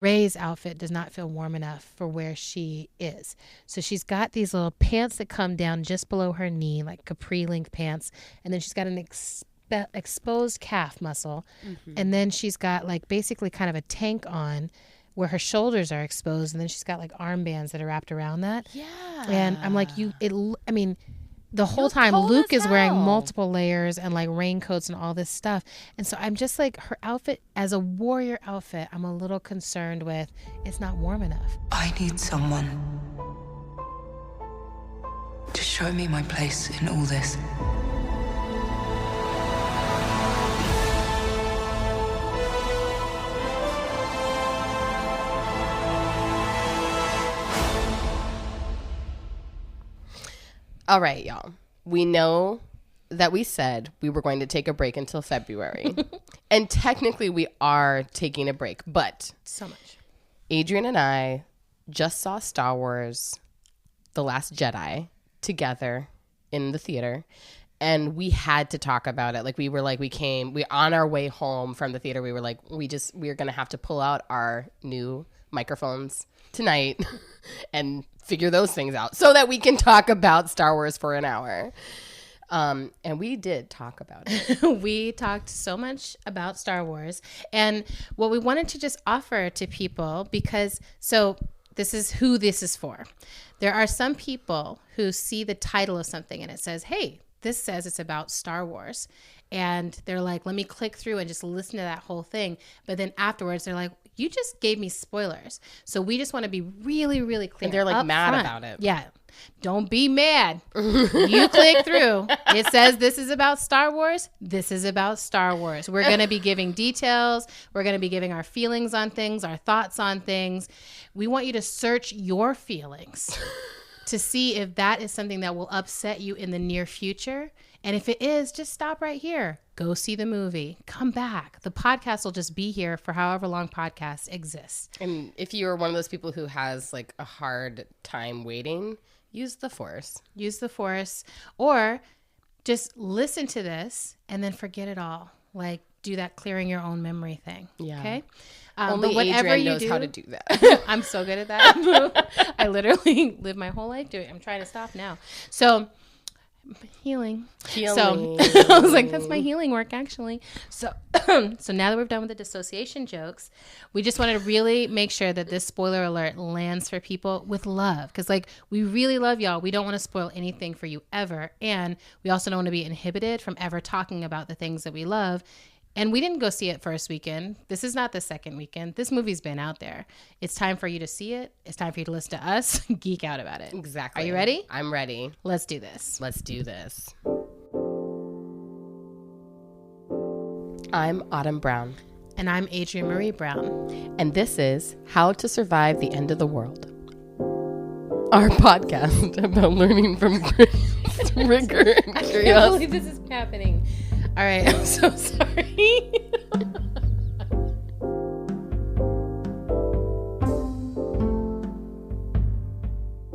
Rey's outfit does not feel warm enough for where she is. So she's got these little pants that come down just below her knee, like capri length pants. And then she's got an exposed calf muscle. And then she's got like basically kind of a tank on where her shoulders are exposed. And then she's got like armbands that are wrapped around that. Yeah. And I'm like, the whole time Luke is wearing multiple layers and like raincoats and all this stuff. And so I'm just like, her outfit as a warrior outfit, I'm a little concerned with, it's not warm enough. I need someone to show me my place in all this. All right, y'all. We know that we said we were going to take a break until February. And technically we are taking a break, but So much. Adrienne and I just saw Star Wars The Last Jedi together in the theater, and we had to talk about it. Like we on our way home from the theater, we were like, we're going to have to pull out our new microphones tonight and figure those things out so that we can talk about Star Wars for an hour. And we did talk about it. We talked so much about Star Wars, and what we wanted to just offer to people, because this is who this is for. There are some people who see the title of something and it says, hey, this says it's about Star Wars. And they're like, let me click through and just listen to that whole thing. But then afterwards, they're like, you just gave me spoilers. So we just want to be really, really clear. And they're like mad front. about it. Yeah. Don't be mad. You click through. It says this is about Star Wars. This is about Star Wars. We're going to be giving details. We're going to be giving our feelings on things, our thoughts on things. We want you to search your feelings to see if that is something that will upset you in the near future. And if it is, just stop right here. Go see the movie. Come back. The podcast will just be here for however long podcasts exist. And if you're one of those people who has like a hard time waiting, use the Force. Use the Force, or just listen to this and then forget it all. Like, do that clearing your own memory thing. Yeah. Okay. Only Adrienne knows how to do that. I'm so good at that. I literally live my whole life doing it. I'm trying to stop now. So healing. So I was like, that's my healing work, actually. So now that we're done with the dissociation jokes, we just wanted to really make sure that this spoiler alert lands for people with love, because like, we really love y'all. We don't want to spoil anything for you ever, and we also don't want to be inhibited from ever talking about the things that we love. And we didn't go see it first weekend. This is not the second weekend. This movie's been out there. It's time for you to see it. It's time for you to listen to us geek out about it. Exactly. Are you ready? I'm ready. Let's do this. Let's do this. I'm Autumn Brown. And I'm Adrienne Marie Brown. And this is How to Survive the End of the World, our podcast about learning from grace, rigor, and I can't curiosity. believe this is happening. All right, I'm so sorry.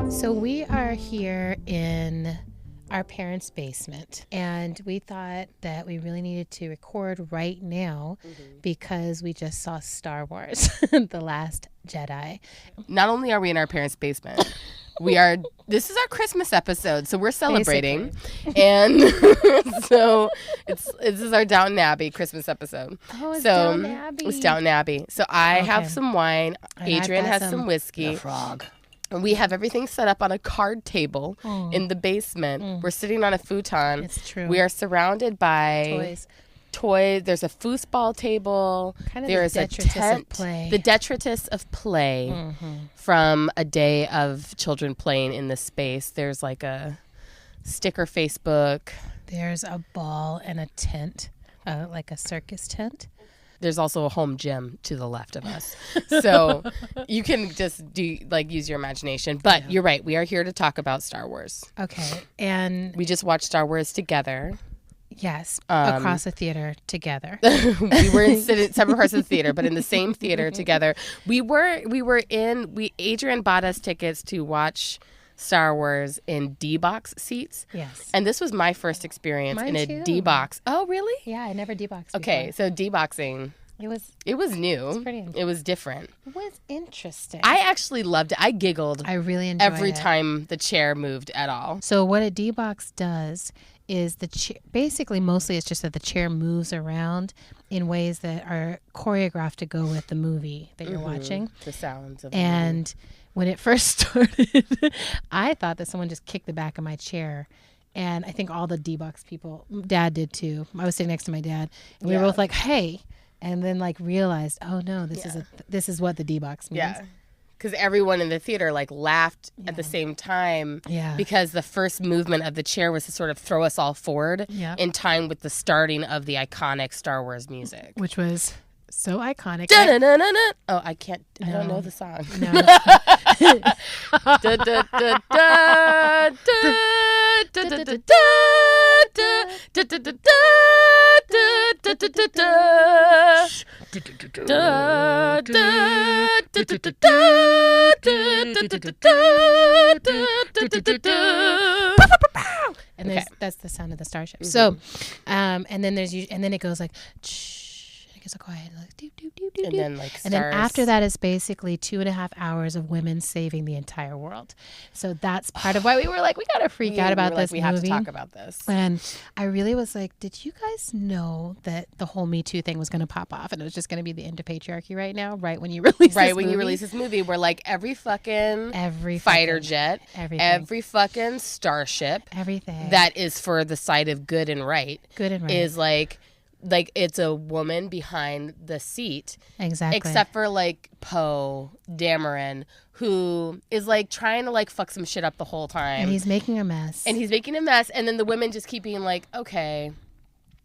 So we are here in our parents' basement, and we thought that we really needed to record right now because we just saw Star Wars, The Last Jedi. Not only are we in our parents' basement, this is our Christmas episode, so we're celebrating. Basically. And so this is our Downton Abbey Christmas episode. Oh, it's so Downton Abbey. It's Downton Abbey. So I have some wine. And I've Adrienne got has some whiskey. The frog. And we have everything set up on a card table in the basement. We're sitting on a futon. It's true. We are surrounded by toys. There's a foosball table. Kind of There's the a detritus tent. of play. The detritus of play from a day of children playing in this space. There's like a sticker Facebook. There's a ball and a tent, like a circus tent. There's also a home gym to the left of us. So you can just use your imagination. But you're right. We are here to talk about Star Wars. Okay. And We just watched Star Wars together. yes, across the theater together. We were in separate parts of the theater, but in the same theater together. Adrienne bought us tickets to watch Star Wars in D-box seats. Yes. And this was my first experience Mine in a too. D-box. Oh, really? Yeah, I never D-boxed Okay, before. so D-boxing It was new. Pretty It was different. It was interesting. I actually loved it. I giggled. I really enjoyed every it. time the chair moved at all. So what a D-box does is basically mostly it's just that the chair moves around in ways that are choreographed to go with the movie that you're watching. The sounds of and when it first started, I thought that someone just kicked the back of my chair. And I think all the D-box people, Dad did too. I was sitting next to my dad, and we were both like, "Hey," and then like realized, "Oh no, this is what the D-box means." Yeah, because everyone in the theater like laughed at the same time. Yeah, because the first movement of the chair was to sort of throw us all forward in time with the starting of the iconic Star Wars music, which was so iconic. Oh, I can't. I don't know the song. No. And that's the sound of the starship. Mm-hmm. So, and then it goes like, it gets so quiet, like doop, doop, doop, doop, and then like stars. And then after that is basically 2.5 hours of women saving the entire world. So that's part of why we were like, we gotta freak out about this movie. We have to talk about this. And I really was like, did you guys know that the whole Me Too thing was gonna pop off and it was just gonna be the end of patriarchy right now? Right when you release this movie, where like every fighter jet, every fucking starship, everything that is for the side of good and right is like it's a woman behind the seat. Exactly. Except for like Poe Dameron, who is like trying to like fuck some shit up the whole time. And he's making a mess. And then the women just keep being like, okay,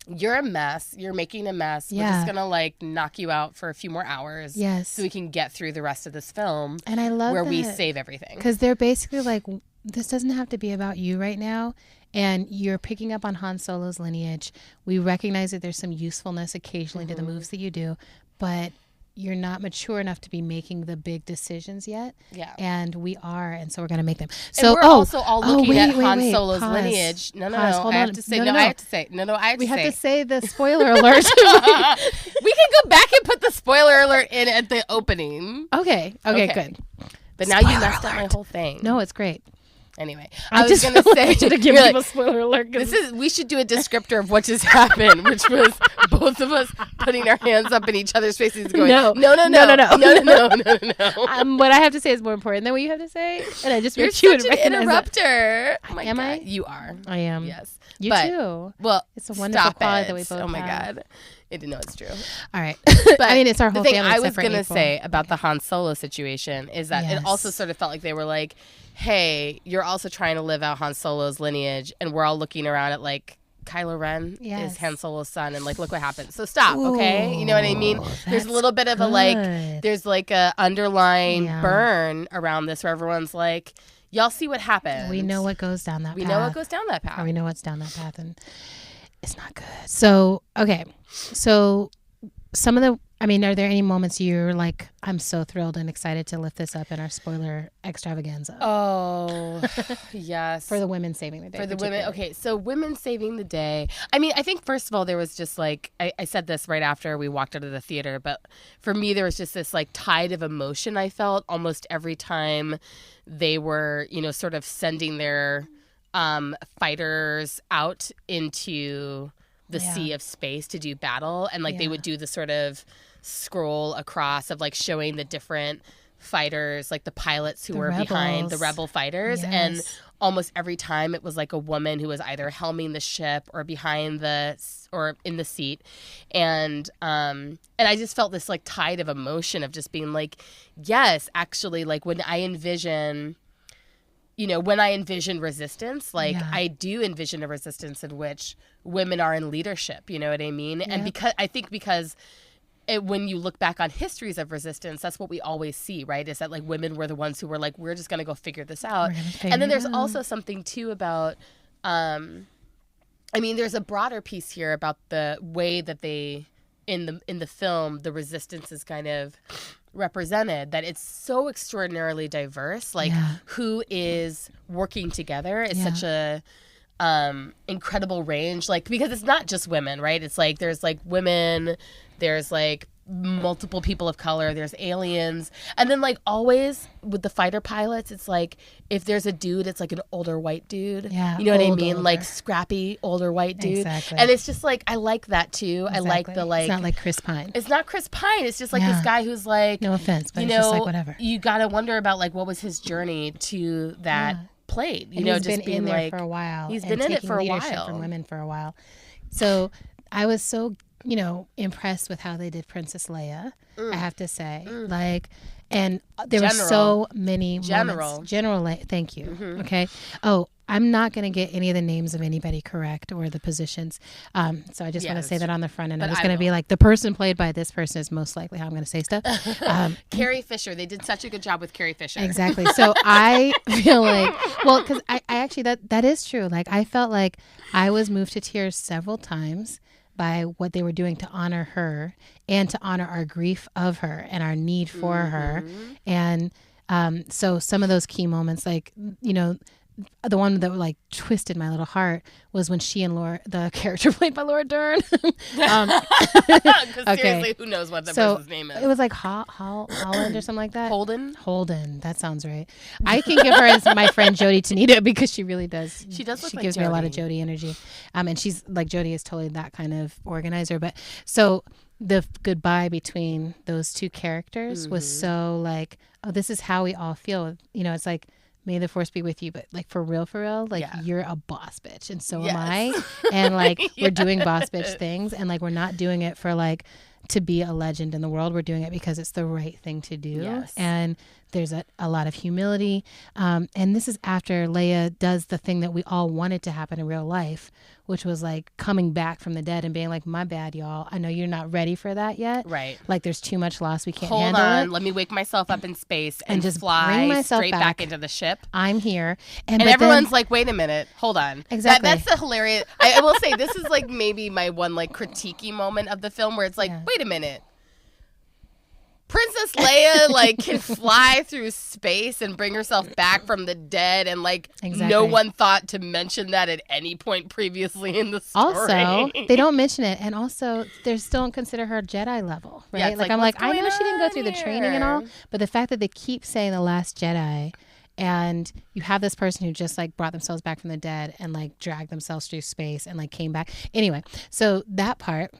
you're a mess. You're making a mess. Yeah. We're just going to like knock you out for a few more hours. Yes. So we can get through the rest of this film. And I love where that. we save everything. Because they're basically like, this doesn't have to be about you right now. And you're picking up on Han Solo's lineage. We recognize that there's some usefulness occasionally to the moves that you do, but you're not mature enough to be making the big decisions yet. Yeah. And we are, and so we're going to make them. So we're also all looking at Han Solo's pause. lineage. No. Hold I have on. to say, no. I have to say. No, I have to we say. have to say the spoiler alert. We can go back and put the spoiler alert in at the opening. Okay, good. But now you messed up my whole thing. No, it's great. Anyway, I was going to say, to give people spoiler alert. We should do a descrimper of what just happened, which was both of us putting our hands up in each other's faces going, no. What I have to say is more important than what you have to say. And I just You're such an interrupter. Oh my God. I? You are. I am. Yes. You too. Well, it's a wonderful quality that we both have. Oh my God. I didn't know it's true. All right. But I mean, it's our whole family. The thing I was going to say about the Han Solo situation is that it also sort of felt like they were like, hey, you're also trying to live out Han Solo's lineage, and we're all looking around at like Kylo Ren is Han Solo's son, and like look what happened. So stop, okay? You know what I mean? There's a little bit of there's like a underlying burn around this where everyone's like, y'all see what happened. We know what goes down that path. We know what goes down that path. Or we know what's down that path, and it's not good. So, okay. So some of are there any moments you're like, I'm so thrilled and excited to lift this up in our spoiler extravaganza? Oh, yes. For the women saving the day. For the women. Okay, so women saving the day. I mean, I think first of all, there was just like, I said this right after we walked out of the theater, but for me, there was just this like tide of emotion I felt almost every time they were, sort of sending their fighters out into the sea of space to do battle. And like they would do the sort of scroll across of like showing the different fighters, like the pilots who were behind the rebel fighters. Yes. And almost every time it was like a woman who was either helming the ship or behind or in the seat. And I just felt this like tide of emotion of just being like, yes, actually, like when I envision resistance, like I do envision a resistance in which women are in leadership, you know what I mean? Yeah. And because when you look back on histories of resistance, that's what we always see, right? Is that like women were the ones who were like, we're just going to go figure this out. And then there's also something too about, there's a broader piece here about the way that they, in the film, the resistance is kind of represented, that it's so extraordinarily diverse, like who is working together is such a incredible range, like because it's not just women, right? It's like there's like women, there's like multiple people of color, there's aliens, and then like always with the fighter pilots, it's like if there's a dude, it's like an older white dude. Yeah, you know what I mean? older. Like scrappy older white dude. Exactly. And it's just like I like that too. I like the like. It's not like Chris Pine. It's not Chris Pine. It's just like this guy who's like. No offense, but you it's know, just like whatever. You gotta wonder about like what was his journey to that plate. You and know, he's just been being in there like for a while. He's been in it for a while. From women for a while. So I was so impressed with how they did Princess Leia. I have to say, like, and there were so many moments. General Leia. Thank you. Okay. Oh, I'm not going to get any of the names of anybody correct or the positions. So I just want to say that on the front end. I'm just going to be like, the person played by this person is most likely how I'm going to say stuff. Carrie Fisher. They did such a good job with Carrie Fisher. Exactly. So I feel like, well, because I actually, that is true. Like, I felt like I was moved to tears several times by what they were doing to honor her and to honor our grief of her and our need for her. And so some of those key moments, like, the one that like twisted my little heart was when she and Laura, the character played by Laura Dern. Seriously, who knows what the person's name is? It was like Holland or something like that. Holden. That sounds right. I can give her as my friend Jodie Tanita because she really does. She does. She gives me a lot of Jodie energy. And she's like, Jodie is totally that kind of organizer. But so the goodbye between those two characters was so like, oh, this is how we all feel. It's like, may the force be with you, but like for real, like you're a boss bitch and so am I. And like we're doing boss bitch things and like we're not doing it for like to be a legend in the world. We're doing it because it's the right thing to do. Yes. And there's a lot of humility. And this is after Leia does the thing that we all wanted to happen in real life, which was like coming back from the dead and being like, my bad, y'all. I know you're not ready for that yet. Right. Like there's too much loss. We can't handle it. Hold on. Let me wake myself up in space and just fly bring myself straight back into the ship. I'm here. And everyone's like, wait a minute. Hold on. Exactly. That's the hilarious. I will say this is like maybe my one like critiquey moment of the film where it's like, wait a minute. Princess Leia like can fly through space and bring herself back from the dead, and like no one thought to mention that at any point previously in the story. Also, they don't mention it, and also they still don't consider her Jedi level, right? Yeah, like I'm like, I know she didn't go through the training and all, but the fact that they keep saying the Last Jedi, and you have this person who just like brought themselves back from the dead and like dragged themselves through space and like came back. Anyway, so that part.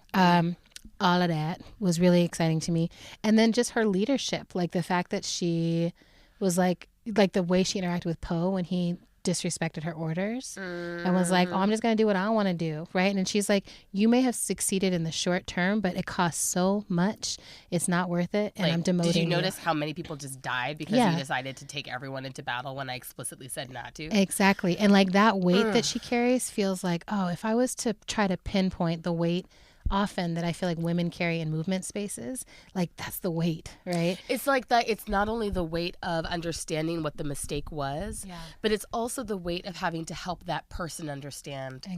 All of that was really exciting to me. And then just her leadership, like the fact that she was like the way she interacted with Poe when he disrespected her orders and was like, oh, I'm just going to do what I want to do. Right. And then she's like, you may have succeeded in the short term, but it costs so much. It's not worth it. And I'm demoting you. Did you notice how many people just died because you decided to take everyone into battle when I explicitly said not to? Exactly. And like that weight that she carries feels like, oh, if I was to try to pinpoint the weight often that I feel like women carry in movement spaces, like that's the weight, right? It's like that. It's not only the weight of understanding what the mistake was, but it's also the weight of having to help that person understand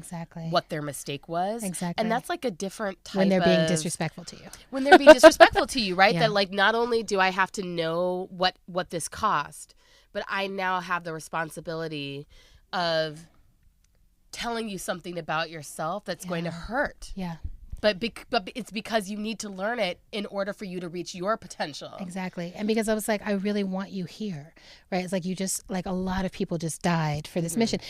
what their mistake was. Exactly. And that's like a different type when they're being disrespectful to you. When they're being disrespectful to you, right? That like not only do I have to know what this cost, but I now have the responsibility of telling you something about yourself that's going to hurt. Yeah. But it's because you need to learn it in order for you to reach your potential. Exactly. And because I was like, I really want you here, right? It's like you just, like a lot of people just died for this mission.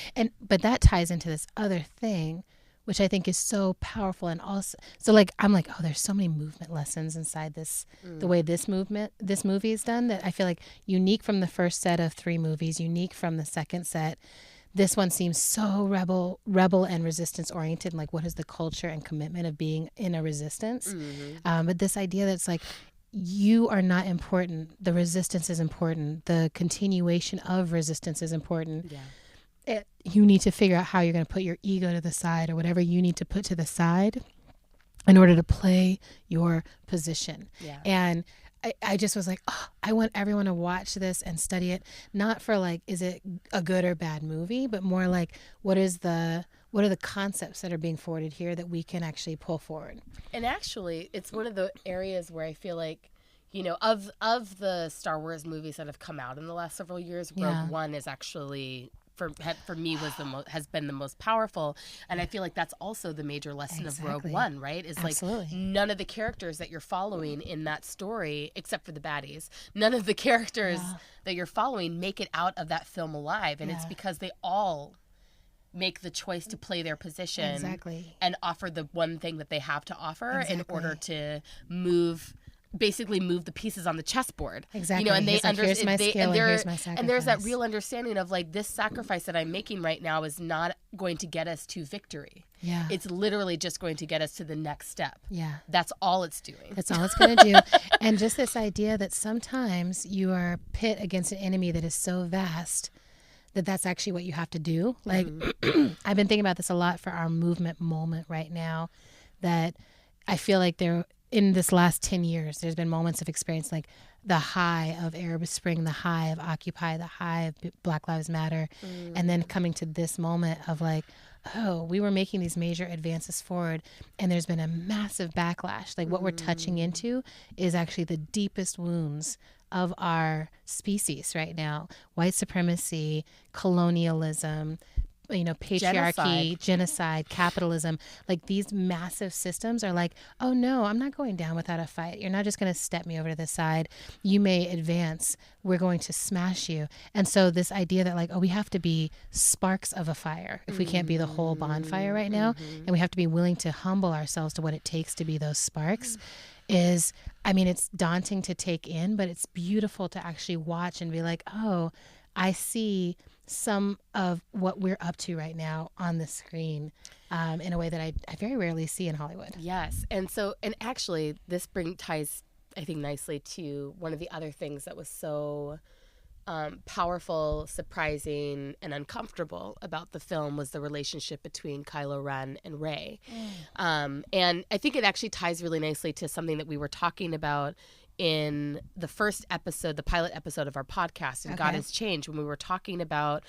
But that ties into this other thing, which I think is so powerful. And also, so like, I'm like, oh, there's so many movement lessons inside this, the way this movie is done that I feel like unique from the first set of 3 movies, unique from the second set. This one seems so rebel and resistance oriented. Like, what is the culture and commitment of being in a resistance? But this idea that it's like, you are not important. The resistance is important. The continuation of resistance is important. You need to figure out how you're going to put your ego to the side or whatever you need to put to the side in order to play your position. And I just was like, oh, I want everyone to watch this and study it, not for like, is it a good or bad movie, but more like, what are the concepts that are being forwarded here that we can actually pull forward? And actually, it's one of the areas where I feel like, of the Star Wars movies that have come out in the last several years, Rogue One is actually for me was has been the most powerful. And I feel like that's also the major lesson of Rogue One, right? Is Absolutely. like none of the characters that you're following in that story, except for the baddies, none of the characters that you're following make it out of that film alive. And it's because they all make the choice to play their position and offer the one thing that they have to offer in order to basically move the pieces on the chessboard. Exactly. You know, and they understand. Here's my skill and here's my sacrifice. And there's that real understanding of like, this sacrifice that I'm making right now is not going to get us to victory. Yeah. It's literally just going to get us to the next step. Yeah. That's all it's doing. That's all it's going to do. And just this idea that sometimes you are pit against an enemy that is so vast that that's actually what you have to do. Like, I've been thinking about this a lot for our movement moment right now, that I feel like in this last 10 years, there's been moments of experience like the high of Arab Spring, the high of Occupy, the high of Black Lives Matter, and then coming to this moment of like, oh, we were making these major advances forward, and there's been a massive backlash. Like what we're touching into is actually the deepest wounds of our species right now. White supremacy, colonialism, patriarchy, genocide, capitalism, like these massive systems are like, oh no, I'm not going down without a fight. You're not just going to step me over to the side. You may advance. We're going to smash you. And so this idea that like, oh, we have to be sparks of a fire if we can't be the whole bonfire right now. And we have to be willing to humble ourselves to what it takes to be those sparks is, I mean, it's daunting to take in, but it's beautiful to actually watch and be like, oh, I see some of what we're up to right now on the screen in a way that I very rarely see in Hollywood. Yes. And actually this ties, I think, nicely to one of the other things that was so powerful, surprising, and uncomfortable about the film was the relationship between Kylo Ren and Rey. And I think it actually ties really nicely to something that we were talking about in the first episode, the pilot episode of our podcast, and God Has Changed, when we were talking about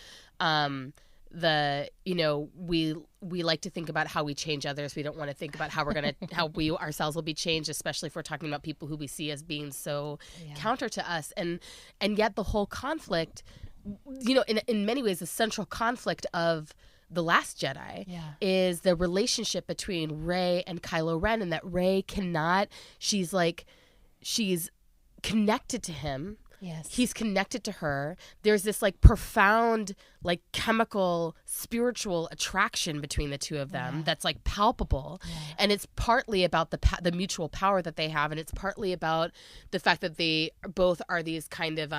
we like to think about how we change others. We don't want to think about how how we ourselves will be changed, especially if we're talking about people who we see as being so counter to us. And yet the whole conflict, in many ways, the central conflict of The Last Jedi is the relationship between Rey and Kylo Ren, and that Rey she's connected to him. Yes. He's connected to her. There's this like profound, like chemical, spiritual attraction between the two of them that's like palpable. And it's partly about the mutual power that they have. And it's partly about the fact that they both are these kind of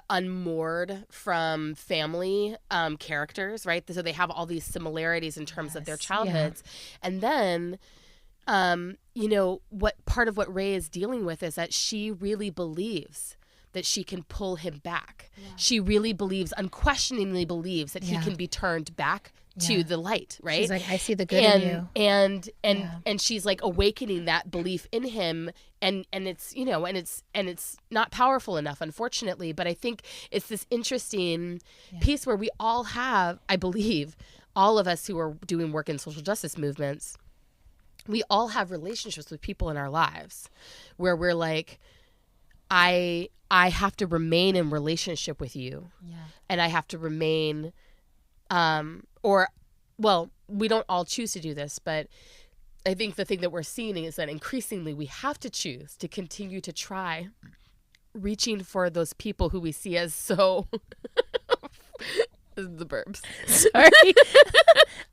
unmoored from family characters, right? So they have all these similarities in terms of their childhoods. And then what part of what Rey is dealing with is that she really believes that she can pull him back. She really unquestioningly believes that he can be turned back to the light, right? She's like, I see the good in you. And she's like awakening that belief in him, and it's it's not powerful enough, unfortunately. But I think it's this interesting piece where we all have, I believe, all of us who are doing work in social justice movements, we all have relationships with people in our lives where we're like, I have to remain in relationship with you. And I have to remain, we don't all choose to do this, but I think the thing that we're seeing is that increasingly we have to choose to continue to try reaching for those people who we see as so the burps. Sorry.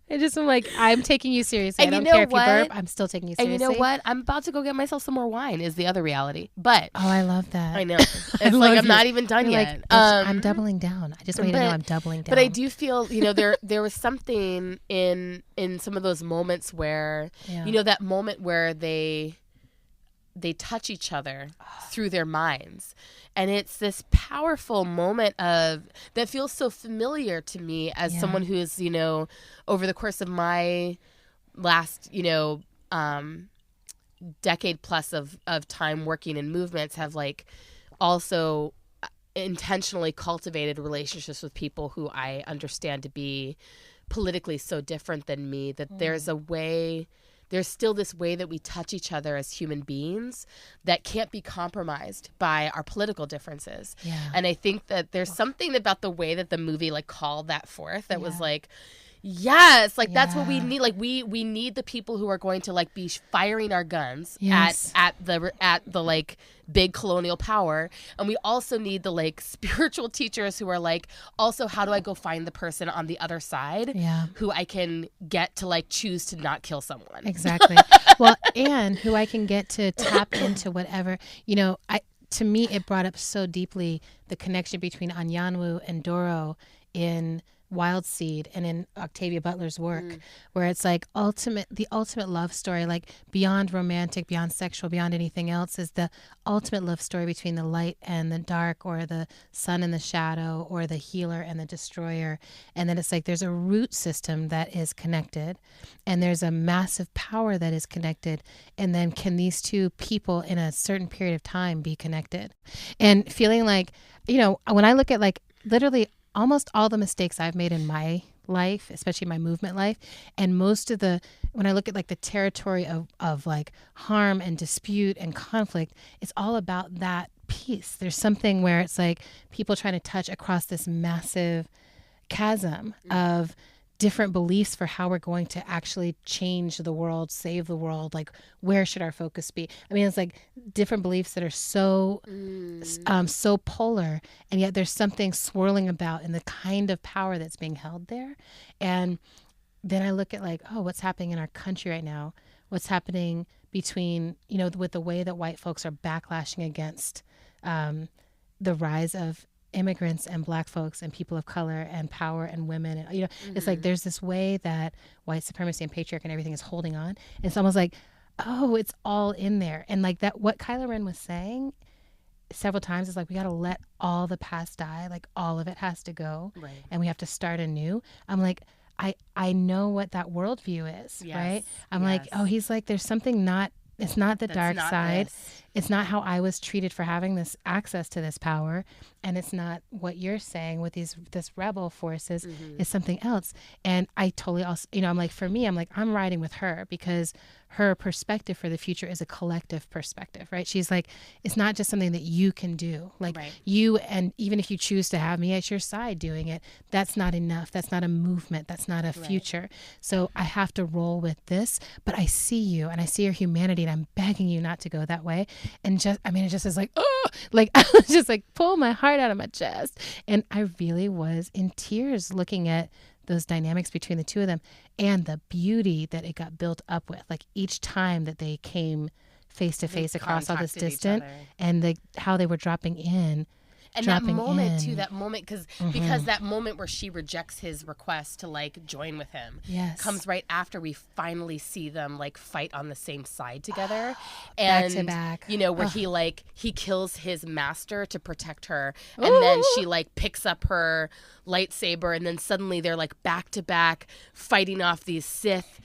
I just am like, I'm taking you seriously. And I don't care if you burp. I'm still taking you seriously. And you know what? I'm about to go get myself some more wine is the other reality. But oh, I love that. I know. It's like I'm not even done yet. Like, I'm doubling down. I just want you to know I'm doubling down. But I do feel, there was something in some of those moments where, that moment where they touch each other through their minds. And it's this powerful moment that feels so familiar to me as someone who is, over the course of my last, decade plus of time working in movements, have like also intentionally cultivated relationships with people who I understand to be politically so different than me, that there's a way there's still this way that we touch each other as human beings that can't be compromised by our political differences. Yeah. And I think that there's something about the way that the movie like called that forth that was like, yes, like that's what we need. Like we need the people who are going to like be firing our guns at the like big colonial power, and we also need the like spiritual teachers who are like, also, how do I go find the person on the other side who I can get to like choose to not kill someone? Exactly. Well, and who I can get to tap into whatever, to me, it brought up so deeply the connection between Anyanwu and Doro in Wild Seed and in Octavia Butler's work, where it's like the ultimate love story, like beyond romantic, beyond sexual, beyond anything else, is the ultimate love story between the light and the dark, or the sun and the shadow, or the healer and the destroyer. And then it's like there's a root system that is connected, and there's a massive power that is connected. And then can these two people in a certain period of time be connected? And feeling like, when I look at like literally almost all the mistakes I've made in my life, especially my movement life, and most of when I look at like the territory of like harm and dispute and conflict, it's all about that piece. There's something where it's like people trying to touch across this massive chasm of different beliefs for how we're going to actually change the world, save the world. Like, where should our focus be? I mean, it's like different beliefs that are so polar, and yet there's something swirling about in the kind of power that's being held there. And then I look at like, what's happening in our country right now? What's happening between, with the way that white folks are backlashing against the rise of immigrants and Black folks and people of color and power and women, and it's like there's this way that white supremacy and patriarchy and everything is holding on. And it's almost like, it's all in there. And like that, what Kylo Ren was saying several times is like, we got to let all the past die. Like all of it has to go, right? And we have to start anew. I'm like, I know what that worldview is, right? I'm like, he's like, there's something it's not the dark side. It's not how I was treated for having this access to this power. And it's not what you're saying with this rebel forces. It's something else. And I totally also, I'm like, for me, I'm riding with her, because her perspective for the future is a collective perspective, right? She's like, it's not just something that you can do. Like you, and even if you choose to have me at your side doing it, that's not enough. That's not a movement. That's not a future. So I have to roll with this, but I see you and I see your humanity, and I'm begging you not to go that way. And it just is like, like I was just like, pull my heart out of my chest. And I really was in tears looking at those dynamics between the two of them, and the beauty that it got built up with. Like each time that they came face to face across all this distance, and how they were dropping in. And that moment too, because that moment where she rejects his request to like join with him comes right after we finally see them like fight on the same side together. And back to back. Where he kills his master to protect her, and then she like picks up her lightsaber, and then suddenly they're like back to back fighting off these Sith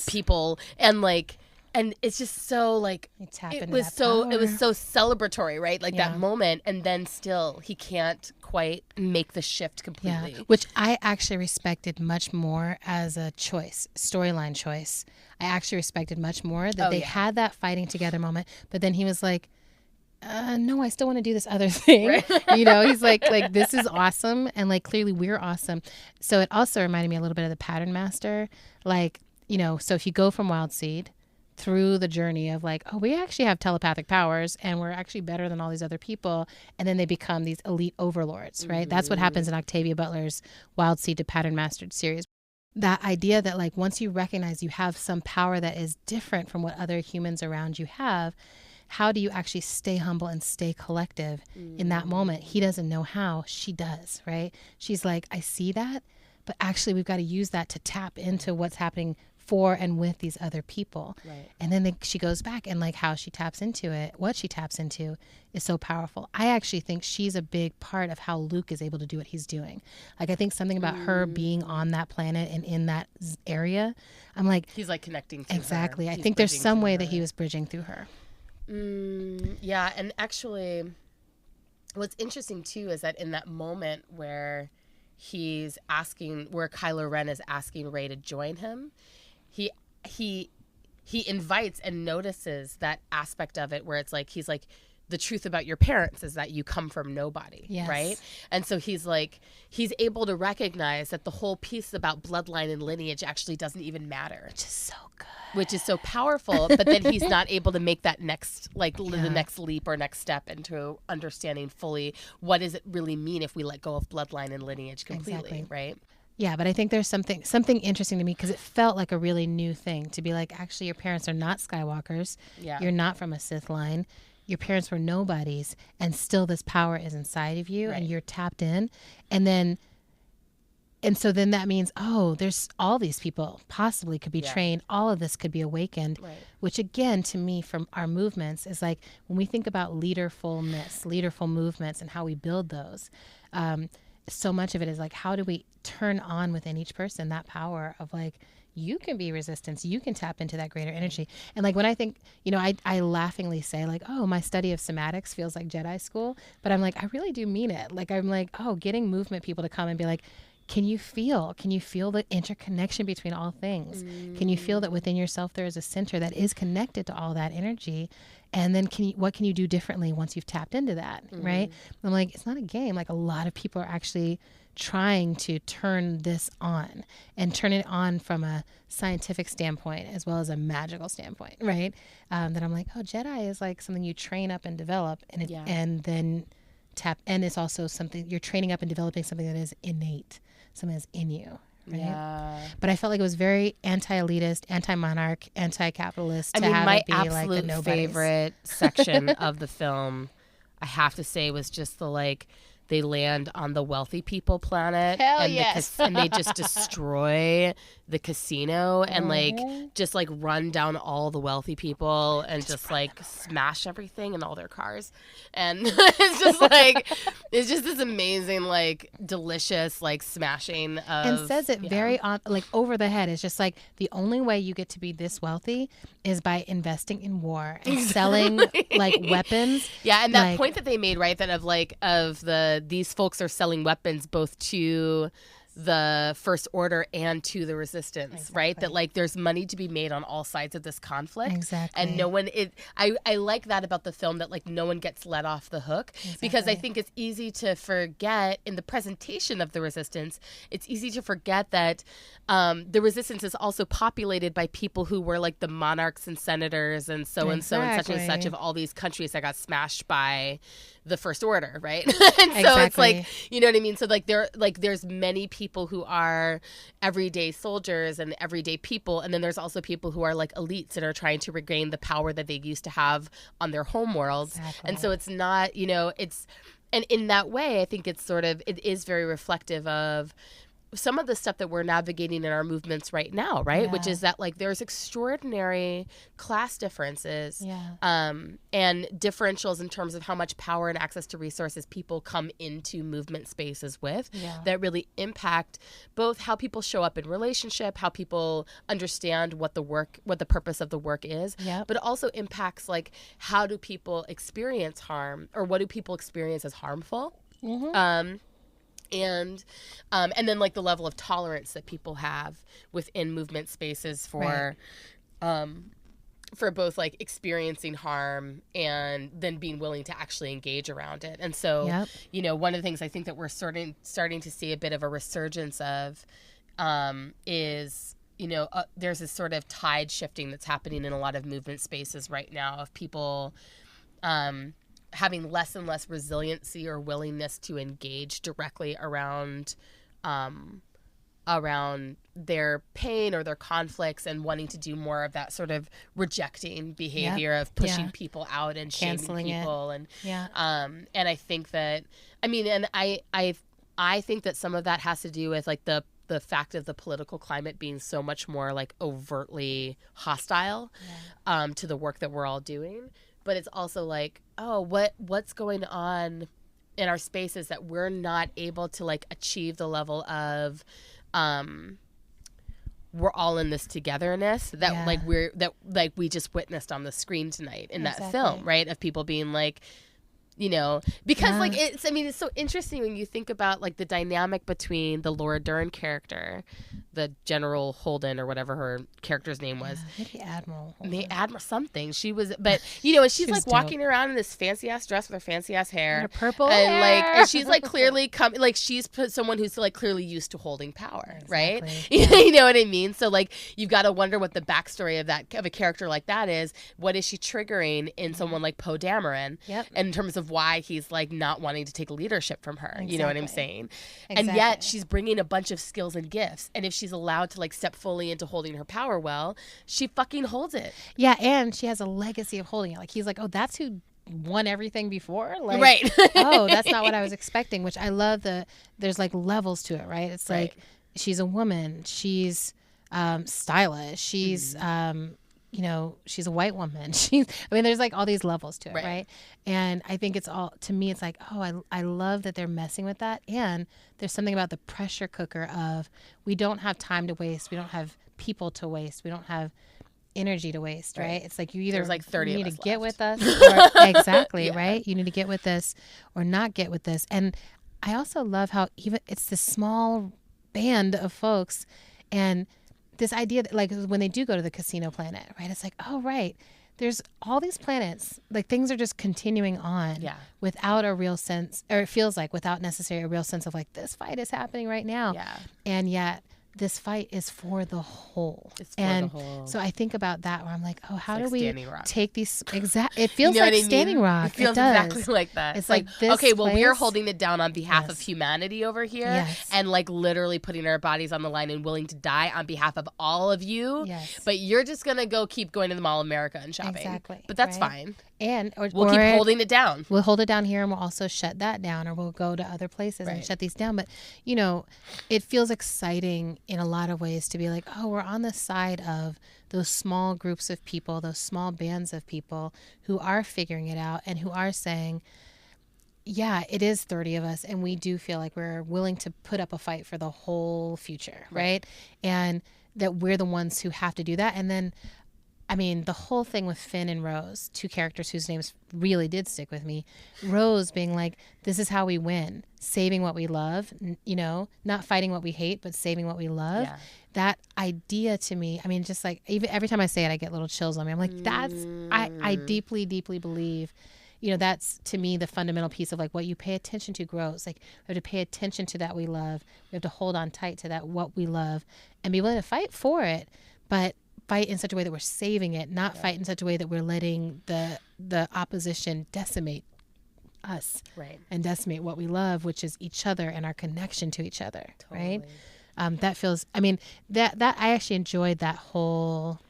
people, and like, and it's just so like it was so celebratory, right? Like that moment, and then still he can't quite make the shift completely. Which I actually respected much more as a storyline choice. I actually respected much more that they had that fighting together moment, but then he was like, no, I still want to do this other thing. Right. He's like this is awesome, and like clearly we're awesome. So it also reminded me a little bit of the Pattern Master, like, so if you go from Wild Seed through the journey of like, we actually have telepathic powers and we're actually better than all these other people, and then they become these elite overlords, right? That's what happens in Octavia Butler's Wild Seed to Pattern Mastered series. That idea that like once you recognize you have some power that is different from what other humans around you have, how do you actually stay humble and stay collective in that moment? He doesn't know how, she does, right? She's like, I see that, but actually we've got to use that to tap into what's happening for and with these other people. Right. And then she goes back, and like how she taps into it, what she taps into is so powerful. I actually think she's a big part of how Luke is able to do what he's doing. Like I think something about her being on that planet and in that area, I'm like, he's like connecting to exactly. I think there's some way that he was bridging through her. Yeah, and actually what's interesting too is that in that moment where Kylo Ren is asking Rey to join him, he he invites and notices that aspect of it where it's like, he's like, the truth about your parents is that you come from nobody, right? And so he's like, he's able to recognize that the whole piece about bloodline and lineage actually doesn't even matter. Which is so good. Which is so powerful, but then he's not able to make that next, like the next leap or next step into understanding fully what does it really mean if we let go of bloodline and lineage completely, right? Yeah, but I think there's something interesting to me because it felt like a really new thing to be like, actually, your parents are not Skywalkers. Yeah. You're not from a Sith line. Your parents were nobodies, and still this power is inside of you, and you're tapped in. And so then that means, oh, there's all these people possibly could be trained. All of this could be awakened, which again, to me, from our movements is like when we think about leaderful movements and how we build those, so much of it is like, how do we turn on within each person that power of like, you can be resistance, you can tap into that greater energy. And like when I think, I laughingly say like, oh, my study of somatics feels like Jedi school, but I'm like, I really do mean it. Like, I'm like, oh, getting movement people to come and be like, can you feel the interconnection between all things? Can you feel that within yourself there is a center that is connected to all that energy? And then what can you do differently once you've tapped into that, right? I'm like, it's not a game. Like a lot of people are actually trying to turn this on and turn it on from a scientific standpoint as well as a magical standpoint, right? That I'm like, oh, Jedi is like something you train up and develop, and then tap. And it's also something you're training up and developing something that is innate, something that's in you. Right? Yeah. But I felt like it was very anti-elitist, anti-monarch, anti-capitalist. My absolute favorite section of the film, I have to say, was just the like, they land on the wealthy people planet. Hell and yes. And they just destroy the casino and like just like run down all the wealthy people and just like smash everything and all their cars. And it's just like, it's just this amazing, like delicious, like smashing of. And says it very like over the head. It's just like the only way you get to be this wealthy is by investing in war and selling like weapons. Yeah. And that point that they made, right, that these folks are selling weapons both to the First Order and to the Resistance, right? That like there's money to be made on all sides of this conflict. Exactly. And no one, I like that about the film, that like no one gets let off the hook, because I think it's easy to forget in the presentation of the Resistance, it's easy to forget that the Resistance is also populated by people who were like the monarchs and senators and so and so and such of all these countries that got smashed by the First Order, right? And so it's like, you know what I mean? So like there's many people who are everyday soldiers and everyday people, and then there's also people who are like elites and are trying to regain the power that they used to have on their home worlds. And so it's not, and in that way, I think it's it is very reflective of some of the stuff that we're navigating in our movements right now, right? Which is that like there's extraordinary class differences and differentials in terms of how much power and access to resources people come into movement spaces with that really impact both how people show up in relationship, how people understand what the purpose of the work is, but it also impacts like how do people experience harm, or what do people experience as harmful? And then like the level of tolerance that people have within movement spaces for both like experiencing harm and then being willing to actually engage around it. And so, one of the things I think that we're starting to see a bit of a resurgence of is, there's this sort of tide shifting that's happening in a lot of movement spaces right now of people having less and less resiliency or willingness to engage directly around their pain or their conflicts, and wanting to do more of that sort of rejecting behavior of pushing people out and canceling shaming people. And and I think that, I think that some of that has to do with like the fact of the political climate being so much more like overtly hostile to the work that we're all doing. But it's also like, oh, what's going on in our spaces that we're not able to like achieve the level of we're all in this togetherness that we just witnessed on the screen tonight in that film, right? Of people being like, You know, because like it's so interesting when you think about like the dynamic between the Laura Dern character, the General Holden or whatever her character's name was. Maybe Admiral Holden. Maybe Admiral something. She was, but you know, and she's like walking dope. around in this fancy ass dress with her fancy ass hair, And her purple and hair. like, and she's like clearly she's someone who's like clearly used to holding power, right? Yeah. You know what I mean? So like, you've got to wonder what the backstory of a character like that is. What is she triggering in someone like Poe Dameron? Yep. In terms of why he's like not wanting to take leadership from her. Exactly. You know what I'm saying? Exactly. And yet she's bringing a bunch of skills and gifts, and if she's allowed to like step fully into holding her power well, she fucking holds it. Yeah, and she has a legacy of holding it. Like he's like, oh, that's who won everything before. Like, right. Oh, that's not what I was expecting. Which I love. There's like levels to it, right? It's like she's a woman. She's stylish. She's you know, she's a white woman. There's like all these levels to it, right? And I think it's all, to me, it's like, oh, I love that they're messing with that. And there's something about the pressure cooker of, we don't have time to waste. We don't have people to waste. We don't have energy to waste, right? It's like you either like 30 need of to us get left. with us. Or, exactly, Yeah. right? You need to get with this or not get with this. And I also love how even it's this small band of folks, and this idea that like when they do go to the casino planet, right? It's like, oh, right. There's all these planets, like things are just continuing on without a real sense, or it feels like without necessarily a real sense of like, this fight is happening right now. Yeah. And yet this fight is for the whole. It's for and the whole. so I think about that where I'm like, oh, how like do we Standing Rock. take these it feels You know like what I mean? Standing Rock. It feels does. exactly like that. It's like this okay, well, we're place- holding it down on behalf of humanity over here, Yes. and like literally putting our bodies on the line and willing to die on behalf of all of you. Yes. But you're just gonna keep going to the Mall of America and shopping. Exactly, But that's right? fine. And We'll keep holding it down. We'll hold it down here and we'll also shut that down, or we'll go to other places and shut these down. But, you know, it feels exciting in a lot of ways to be like, oh, we're on the side of those small groups of people, those small bands of people who are figuring it out and who are saying, yeah, it is 30 of us, and we do feel like we're willing to put up a fight for the whole future, right? And that we're the ones who have to do that. And then, I mean, the whole thing with Finn and Rose, two characters whose names really did stick with me. Rose being like, this is how we win. Saving what we love, you know, not fighting what we hate, but saving what we love. Yeah. That idea to me, I mean, just like, even every time I say it, I get little chills on me. I'm like, I deeply, deeply believe, you know, that's to me the fundamental piece of like what you pay attention to grows. Like, we have to pay attention to that we love. We have to hold on tight to that what we love and be willing to fight for it, but fight in such a way that we're saving it, not fight in such a way that we're letting the opposition decimate us and decimate what we love, which is each other and our connection to each other. Right. That feels, I mean, that I actually enjoyed that whole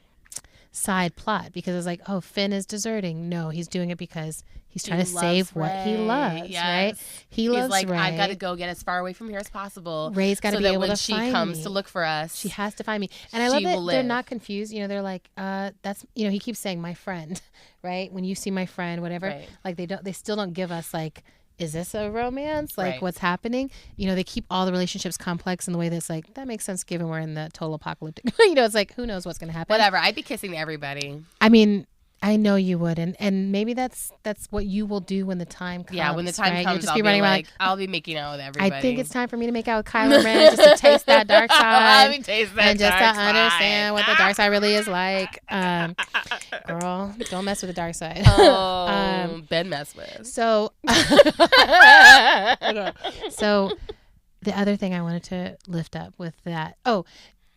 side plot because it's like, oh, Finn is deserting. No, he's doing it because he's trying to save what he loves, right? He's loves like, Rey. I've got to go get as far away from here as possible. Rey's got to be able to find me. So that when she comes to look for us, she has to find me. And I love that they're not confused. You know, they're like, that's, you know, he keeps saying my friend, right? When you see my friend, whatever, like they still don't give us like, is this a romance? Like what's happening? You know, they keep all the relationships complex in the way that's like, that makes sense given we're in the total apocalyptic, you know, it's like, who knows what's going to happen? Whatever. I'd be kissing everybody. I mean, I know you would, and maybe that's what you will do when the time comes. Yeah, when the time comes, You'll just I'll be running around like, I'll be making out with everybody. I think it's time for me to make out with Kylo Ren just to taste that dark side. Let me taste that and just dark to understand what the dark side really is like. Girl, don't mess with the dark side. Oh, Ben mess with. So, so the other thing I wanted to lift up with that,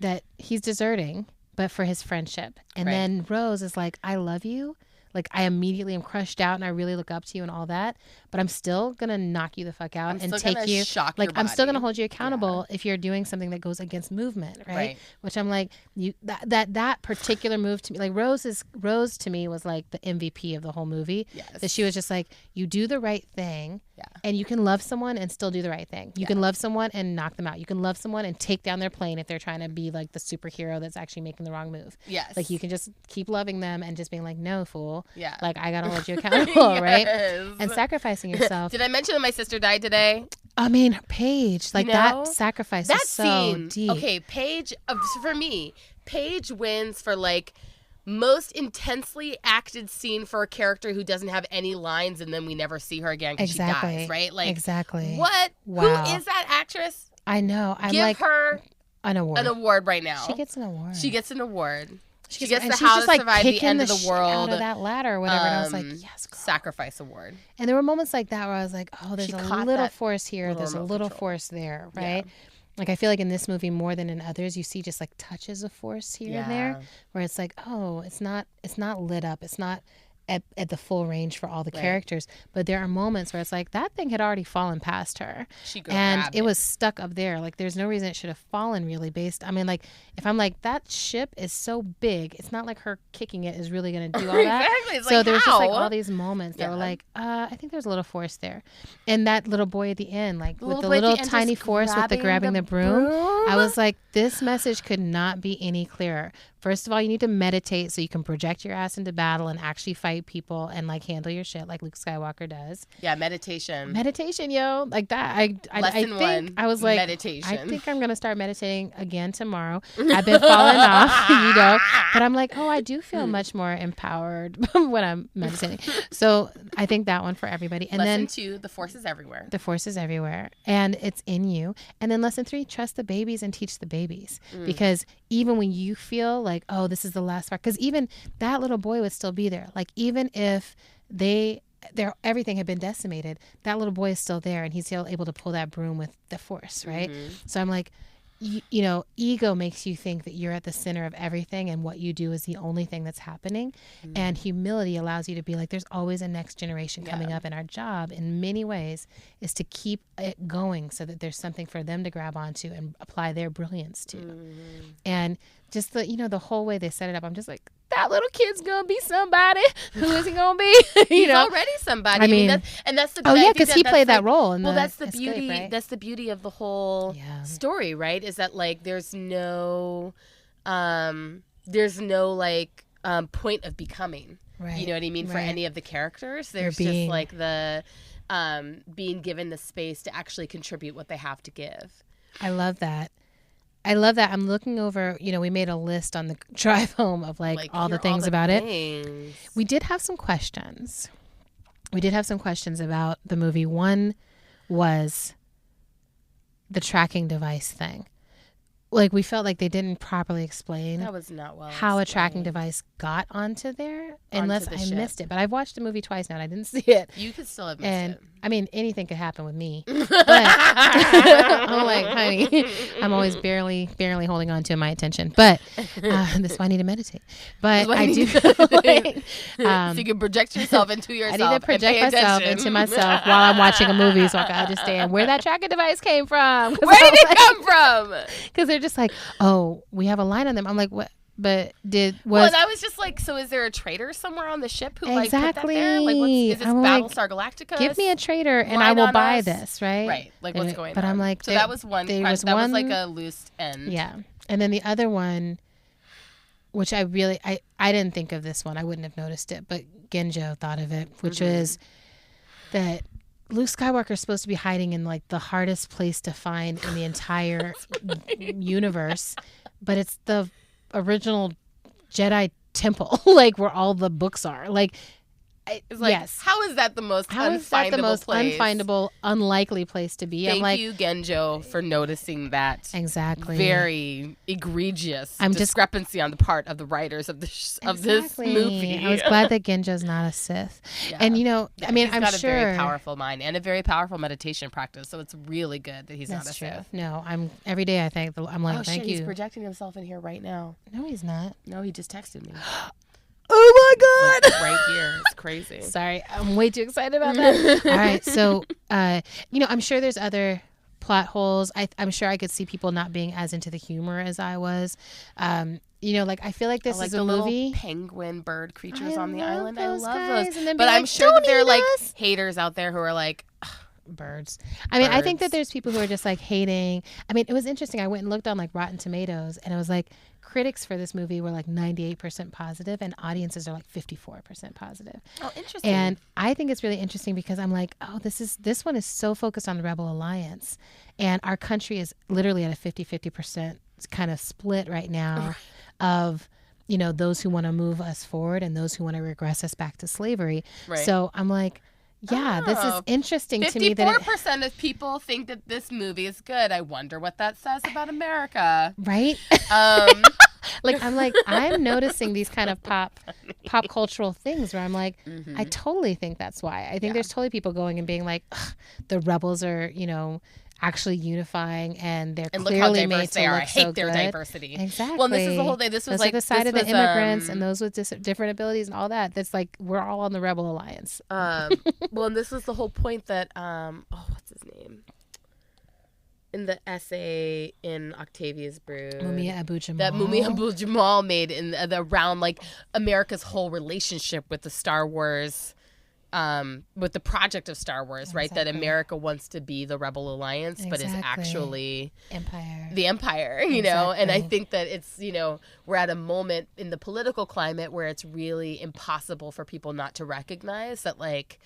that he's deserting, but for his friendship. And then Rose is like, I love you. Like, I immediately am crushed out and I really look up to you and all that. But I'm still going to knock you the fuck out and take you. Like, I'm still going to hold you accountable if you're doing something that goes against movement. Right. Which I'm like, that particular move to me, like Rose to me was like the MVP of the whole movie. Yes. That she was just like, you do the right thing. Yeah. And you can love someone and still do the right thing. You can love someone and knock them out. You can love someone and take down their plane if they're trying to be like the superhero that's actually making the wrong move. Yes. Like, you can just keep loving them and just being like, no, fool. Yeah. Like, I gotta hold you accountable, right? And sacrificing yourself. Did I mention that my sister died today? I mean, Paige, like, that sacrifice that is so scene, deep. Okay, Paige, for me, Paige wins for like most intensely acted scene for a character who doesn't have any lines, and then we never see her again because she dies, right? Like, exactly. What? Wow. Who is that actress? I know. I'm Give like, her an award. An award right now. She gets an award. She gets an award. She gets the she's How just to like Survive the End of the the World out of that ladder or whatever. And I was like, yes, girl. Sacrifice award. And there were moments like that where I was like, oh, there's a little force here. There's a little force there, right? Yeah. Like, I feel like in this movie more than in others, you see just like touches of force here and there, where it's like, oh, it's not lit up. It's not at the full range for all the characters, but there are moments where it's like that thing had already fallen past her, and it was stuck up there. Like, there's no reason it should have fallen, really. I mean, like, if I'm like, that ship is so big, it's not like her kicking it is really going to do all that. Exactly. It's so like, there's just like all these moments that were like, I think there's a little force there, and that little boy at the end, like with the little tiny force with the grabbing the broom, I was like, this message could not be any clearer. First of all, you need to meditate so you can project your ass into battle and actually fight people and like handle your shit like Luke Skywalker does. Yeah, meditation, yo, like that. I think I was like, meditation. I think I'm gonna start meditating again tomorrow. I've been falling off, but I'm like, oh, I do feel much more empowered when I'm meditating. So I think that one for everybody. And lesson 2, the force is everywhere. The force is everywhere, and it's in you. And then lesson 3, trust the babies and teach the babies, because even when you feel like, oh, this is the last part, because even that little boy would still be there. Like, even if everything had been decimated, that little boy is still there, and he's still able to pull that broom with the force, right? So I'm like, you know, ego makes you think that you're at the center of everything and what you do is the only thing that's happening. And humility allows you to be like, there's always a next generation coming up, and our job in many ways is to keep it going so that there's something for them to grab onto and apply their brilliance to. And just the whole way they set it up, I'm just like, that little kid's gonna be somebody. Who is he gonna be? He's already somebody. I mean, that's the because he played that role. That's the beauty. Right? That's the beauty of the whole story, right? Is that like there's no like point of becoming. Right. You know what I mean? For any of the characters, there's just like the being given the space to actually contribute what they have to give. I love that. I'm looking over, we made a list on the drive home of like all the things about it. We did have some questions. About the movie. One was the tracking device thing. Like, we felt like they didn't properly explain that was not well how explained. A tracking device got onto there, unless I missed it. But I've watched the movie twice now and I didn't see it. You could still have missed it. I mean, anything could happen with me. But I'm like, honey, I'm always barely holding on to my attention. But this is why I need to meditate. But I do feel like, so you can project yourself into yourself. I need to project myself into myself while I'm watching a movie so I can understand where that tracking device came from. Where did it come from? Because they're just like, oh, we have a line on them. I'm like, what? But well, and I was just like, so is there a traitor somewhere on the ship who like put that there? Like, is this Battlestar Galactica? Give me a traitor and I will buy this, right? Right. Like, what's going on? But I'm like, so that was one. That was like a loose end. Yeah. And then the other one, which I didn't think of this one. I wouldn't have noticed it, but Genjo thought of it, which was that Luke Skywalker is supposed to be hiding in like the hardest place to find in the entire universe, but it's the original Jedi temple, like where all the books are. Like, it's like, yes. How is that the most unfindable, unlikely place to be? Thank you, Genjo, for noticing that very egregious discrepancy on the part of the writers of this movie. I was glad that Genjo's not a Sith. Yeah. And I mean, I'm got sure a very powerful mind and a very powerful meditation practice. So it's really good that he's not a Sith. No, every day I think I'm like, thank you. He's projecting himself in here right now. No, he's not. No, he just texted me. Oh my God! Like right here, it's crazy. Sorry, I'm way too excited about that. All right, so I'm sure there's other plot holes. I'm sure I could see people not being as into the humor as I was. Like I feel like this is a movie. Little penguin bird creatures on the island. I love those. But I'm sure that there are like haters out there who are like. Birds. I mean, I think that there's people who are just like hating. I mean, it was interesting. I went and looked on like Rotten Tomatoes, and it was like critics for this movie were like 98% positive, and audiences are like 54% positive. Oh, interesting. And I think it's really interesting because I'm like, oh, this one is so focused on the Rebel Alliance, and our country is literally at a 50% kind of split right now of those who want to move us forward and those who want to regress us back to slavery. Right. So I'm like, yeah, this is interesting to me. 54% of people think that this movie is good. I wonder what that says about America. Right? I'm noticing these kind of pop cultural things where I'm like, I totally think that's why. I think there's totally people going and being like, the rebels are, actually unifying, and they're clearly made to look so good. I hate their diversity. Exactly. Well, this is the whole thing. This was the side of the immigrants and those with different abilities and all that. That's like, we're all on the Rebel Alliance. Well, and this was the whole point that what's his name? In the essay in Octavia's Brood, Mumia Abu-Jamal. That Mumia Abu-Jamal made in around like America's whole relationship with the Star Wars, with the project of Star Wars, right? That America wants to be the Rebel Alliance, but is actually the Empire, you know? And I think that it's, we're at a moment in the political climate where it's really impossible for people not to recognize that, like,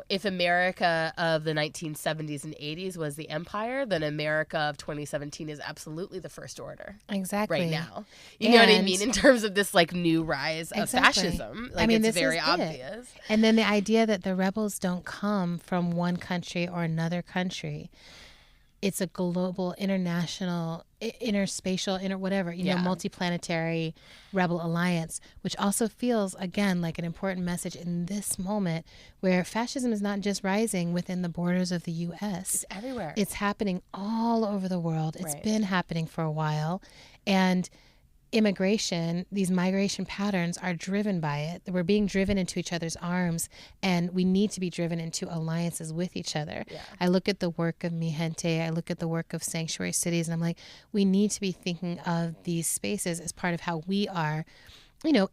if America of the 1970s and 80s was the Empire, then America of 2017 is absolutely the First Order. Exactly. Right now. You know what I mean? In terms of this, like, new rise of fascism. Like, it's very obvious. And then the idea that the rebels don't come from one country or another country. It's a global, international, interspatial, multiplanetary rebel alliance, which also feels, again, like an important message in this moment where fascism is not just rising within the borders of the U.S. It's everywhere. It's happening all over the world. It's been happening for a while. And these migration patterns are driven by it. We're being driven into each other's arms, and we need to be driven into alliances with each other. Yeah. I look at the work of Mi Gente, I look at the work of Sanctuary Cities, and I'm like, we need to be thinking of these spaces as part of how we are,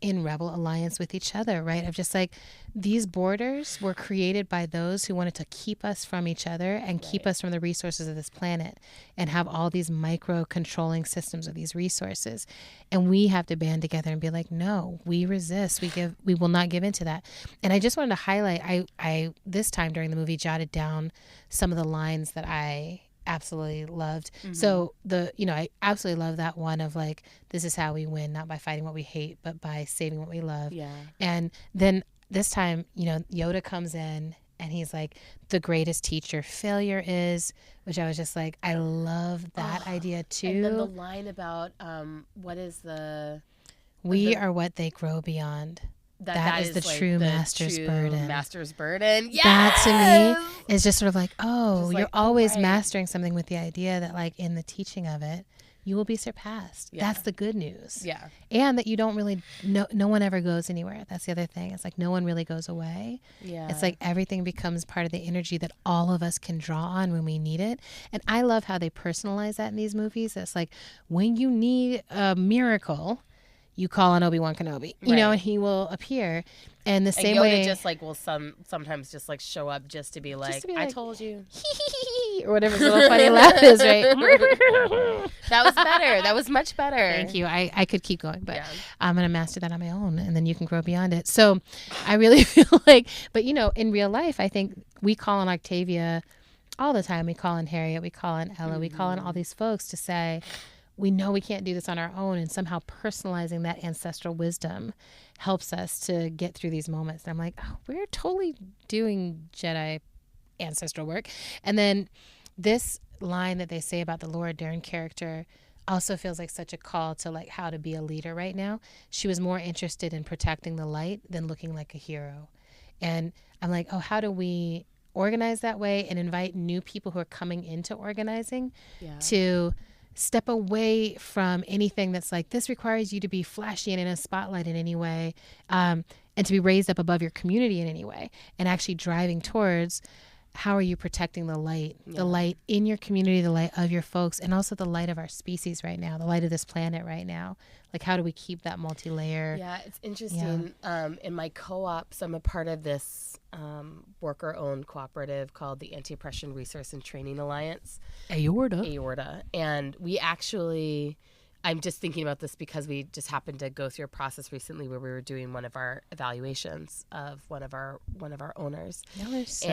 in rebel alliance with each other, right? Of just like, these borders were created by those who wanted to keep us from each other and keep us from the resources of this planet and have all these micro controlling systems of these resources. And we have to band together and be like, no, we resist. We will not give into that. And I just wanted to highlight, I this time during the movie jotted down some of the lines that I absolutely loved. So I absolutely love that one of like, this is how we win, not by fighting what we hate, but by saving what we love. Yeah. And then this time, Yoda comes in and he's like, the greatest teacher failure is, which I was just like, I love that idea too. And then the line about we are what they grow beyond. That is the like true master's burden. Master's burden. Yes! That to me is just sort of like, you're always mastering something with the idea that, like, in the teaching of it, you will be surpassed. Yeah. That's the good news. Yeah. And that you don't really, no one ever goes anywhere. That's the other thing. It's like no one really goes away. Yeah. It's like everything becomes part of the energy that all of us can draw on when we need it. And I love how they personalize that in these movies. It's like, when you need a miracle, you call on Obi-Wan Kenobi, and he will appear. And the same way, just like will sometimes just like show up just to be like, I told you, or whatever his little funny laugh is, right? That was better. That was much better. Thank you. I could keep going, but I'm gonna master that on my own, and then you can grow beyond it. So, I really feel like, but in real life, I think we call on Octavia all the time. We call on Harriet. We call on Ella. We call on all these folks to say, we know we can't do this on our own, and somehow personalizing that ancestral wisdom helps us to get through these moments. And I'm like, we're totally doing Jedi ancestral work. And then this line that they say about the Laura Dern character also feels like such a call to like how to be a leader right now. She was more interested in protecting the light than looking like a hero. And I'm like, how do we organize that way and invite new people who are coming into organizing to step away from anything that's like, this requires you to be flashy and in a spotlight in any way, and to be raised up above your community in any way, and actually driving towards how are you protecting the light, the light in your community, the light of your folks, and also the light of our species right now, the light of this planet right now. Like, how do we keep that multi-layer? Yeah, it's interesting. In my co-ops, I'm a part of this worker-owned cooperative called the Anti-Oppression Resource and Training Alliance. Aorta. And we actually I'm just thinking about this because we just happened to go through a process recently where we were doing one of our evaluations of one of our owners. Y'all are so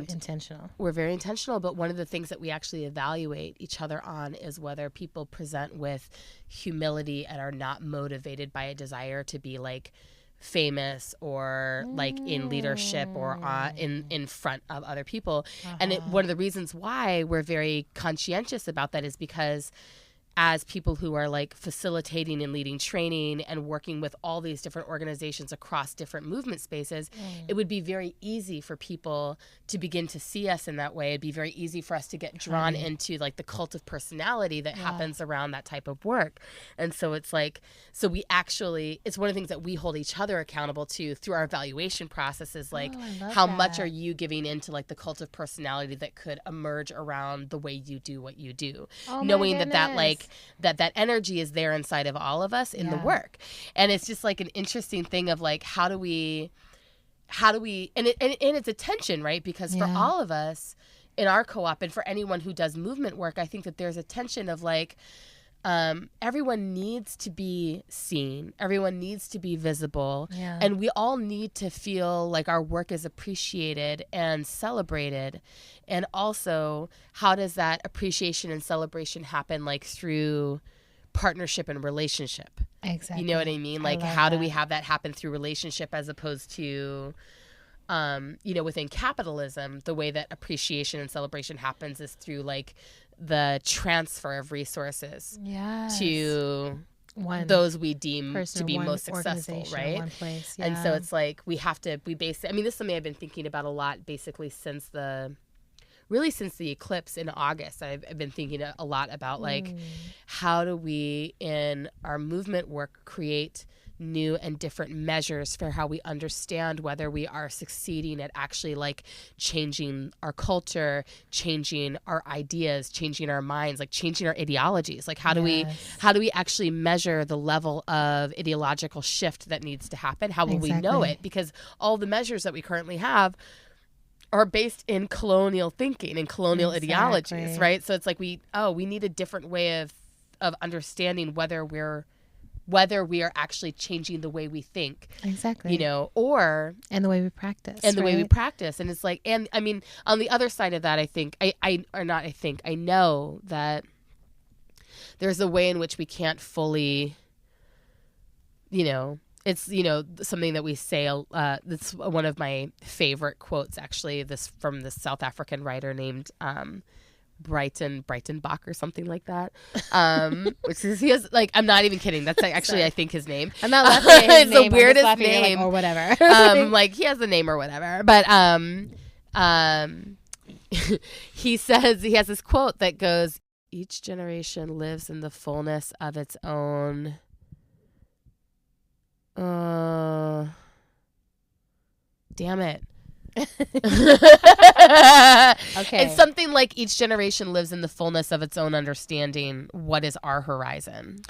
intentional. We're very intentional, but one of the things that we actually evaluate each other on is whether people present with humility and are not motivated by a desire to be like famous or like in leadership or in front of other people. And one of the reasons why we're very conscientious about that is because as people who are like facilitating and leading training and working with all these different organizations across different movement spaces, it would be very easy for people to begin to see us in that way. It'd be very easy for us to get drawn into like the cult of personality that happens around that type of work. And so it's like, so we actually, it's one of the things that we hold each other accountable to through our evaluation process is like, how much are you giving into like the cult of personality that could emerge around the way you do what you do, knowing that like, that energy is there inside of all of us in the work. And it's just like an interesting thing of like, how do we, and it's a tension, right? Because for all of us in our co-op and for anyone who does movement work, I think that there's a tension of like, everyone needs to be seen. Everyone needs to be visible. Yeah. And we all need to feel like our work is appreciated and celebrated. And also, how does that appreciation and celebration happen like through partnership and relationship? Exactly. You know what I mean? Like, how do we have that happen through relationship as opposed to, within capitalism, the way that appreciation and celebration happens is through like the transfer of resources to those we deem to be most successful, right? One place, And so it's like we base it. I mean, this is something I've been thinking about a lot, basically since the eclipse in August. I've been thinking a lot about like how do we in our movement work create new and different measures for how we understand whether we are succeeding at actually like changing our culture, changing our ideas, changing our minds, like changing our ideologies. Like how do we actually measure the level of ideological shift that needs to happen? How will we know it? Because all the measures that we currently have are based in colonial thinking and colonial ideologies, right? So it's like we need a different way of understanding whether we are actually changing the way we think. Exactly. Or... And the way we practice. And the way we practice. And it's like, and I mean, on the other side of that, I know that there's a way in which we can't fully, it's, something that we say, that's one of my favorite quotes, actually, this from this South African writer named, Brighton Bach or something like that. Which is, he has like, I'm not even kidding. That's like, actually, I think his name. I'm not laughing at his it's name. the weirdest name. Like, or whatever. Like he has a name or whatever. But he says, he has this quote that goes, each generation lives in the fullness of its own. Damn it. Okay. It's something like each generation lives in the fullness of its own understanding. What is our horizon?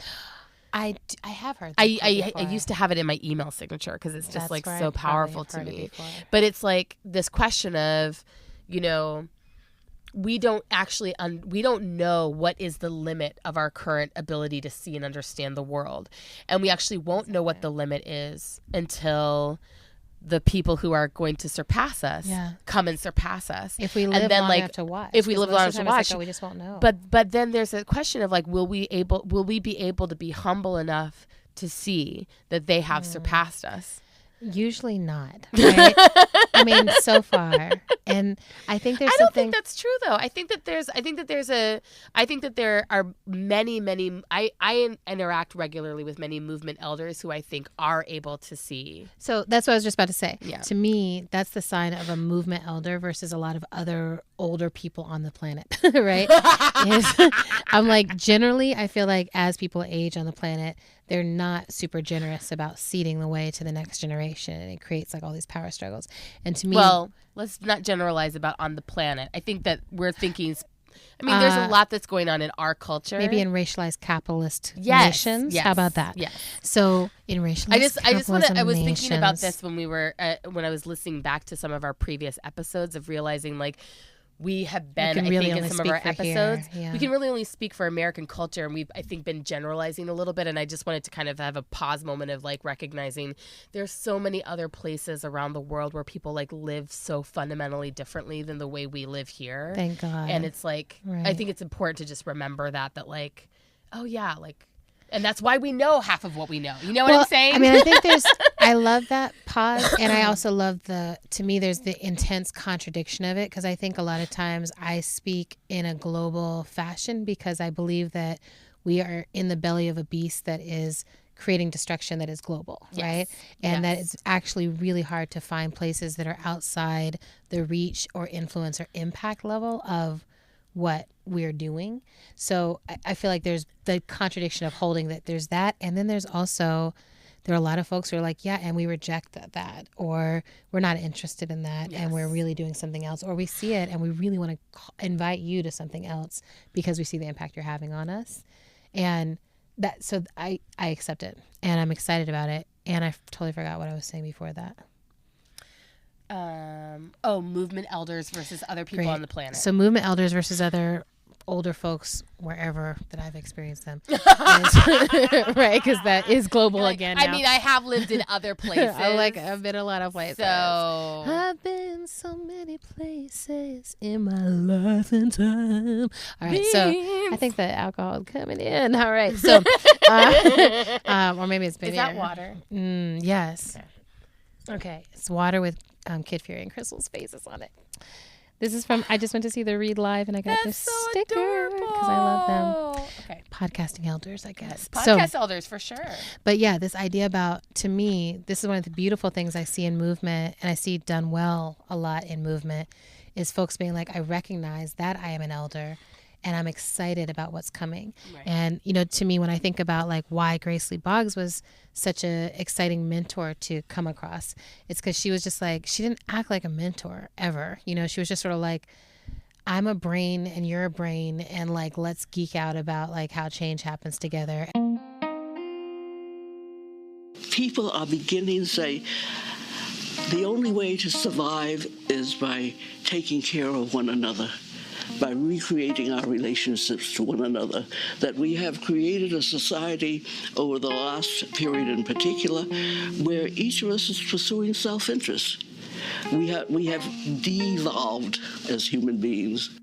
I have heard that. I used to have it in my email signature because it's just like so powerful to me. But it's like this question of, we don't actually we don't know what is the limit of our current ability to see and understand the world, and we actually won't know what the limit is until the people who are going to surpass us come and surpass us. If we live long enough to watch. If we live long enough to watch. Like, we just won't know. But then there's a question of like, will we be able to be humble enough to see that they have surpassed us? Usually not, right? I mean, so far. And I think there's something... I don't think that's true, though. I think that there are many, I interact regularly with many movement elders who I think are able to see. So that's what I was just about to say. Yeah. To me, that's the sign of a movement elder versus a lot of other older people on the planet, right? I'm like, generally, I feel like as people age on the planet, they're not super generous about seeding the way to the next generation. And it creates like all these power struggles. And to me... Well, let's not generalize about on the planet. I think that we're thinking... I mean, there's a lot that's going on in our culture. Maybe in racialized capitalist nations. Yes, how about that? Yes. So in racialized I was thinking about this when I was listening back to some of our previous episodes of realizing like we have been, I think, in some of our episodes, we can really only speak for American culture. And we've, I think, been generalizing a little bit. And I just wanted to kind of have a pause moment of like recognizing there's so many other places around the world where people like live so fundamentally differently than the way we live here. Thank God. And it's like, I think it's important to just remember that like, oh yeah, like, and that's why we know half of what we know. You know what I'm saying? I mean, I think I love that pause. And I also love to me, there's the intense contradiction of it. Because I think a lot of times I speak in a global fashion because I believe that we are in the belly of a beast that is creating destruction that is global, right? And that it's actually really hard to find places that are outside the reach or influence or impact level of what we're doing. So I feel like there's the contradiction of holding that there's that. And then there's also, there are a lot of folks who are like, yeah, and we reject that, or we're not interested in that, and we're really doing something else, or we see it and we really want to invite you to something else because we see the impact you're having on us. And that, so I accept it and I'm excited about it. And I totally forgot what I was saying before that. Movement elders versus other people on the planet. So movement elders versus other older folks wherever that I've experienced them. Right, because that is global again now. I mean, I have lived in other places. I've been a lot of places. So I've been so many places in my life and time. All right, so I think the alcohol is coming in. All right, so or maybe it's been. Is that water? Yes. Okay, it's water with Kid Fury and Crystal's faces on it. This is from, I just went to see the Read Live and I got this sticker because I love them. Okay. Podcasting elders, I guess. Podcast elders for sure. But yeah, this idea about, to me, this is one of the beautiful things I see in movement, and I see done well a lot in movement, is folks being like, I recognize that I am an elder and I'm excited about what's coming. Right. And, you know, to me, when I think about like why Grace Lee Boggs was such a exciting mentor to come across, it's because she was just like, she didn't act like a mentor ever. You know, she was just sort of like, I'm a brain and you're a brain, and like, let's geek out about like how change happens together. People are beginning to say, the only way to survive is by taking care of one another, by recreating our relationships to one another, that we have created a society over the last period in particular where each of us is pursuing self-interest. We have devolved as human beings.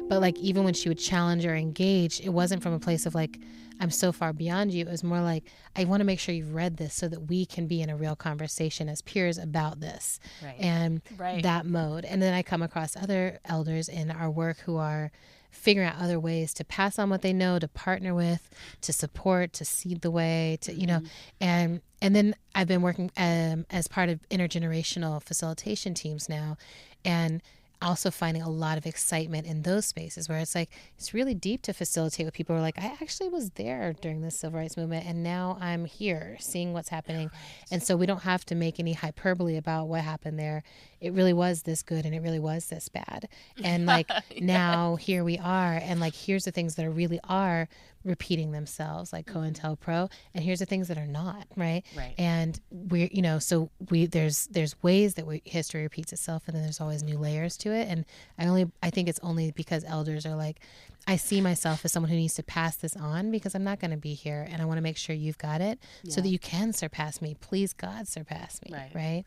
But like, even when she would challenge or engage, it wasn't from a place of like, I'm so far beyond you. It was more like, I want to make sure you've read this so that we can be in a real conversation as peers about this. Right. And that mode. And then I come across other elders in our work who are figuring out other ways to pass on what they know, to partner with, to support, to seed the way, to, you know, and then I've been working as part of intergenerational facilitation teams now, and also finding a lot of excitement in those spaces where it's like, it's really deep to facilitate with people who are like, I actually was there during the civil rights movement and now I'm here seeing what's happening. And so we don't have to make any hyperbole about what happened there. It really was this good and it really was this bad. And like, now here we are, and like, here's the things that really are repeating themselves, like COINTELPRO, and here's the things that are not, right? And we're, you know, so there's ways that history repeats itself, and then there's always new layers to it. And I think it's only because elders are like, I see myself as someone who needs to pass this on because I'm not going to be here, and I want to make sure you've got it so that you can surpass me. Please, God, surpass me, right?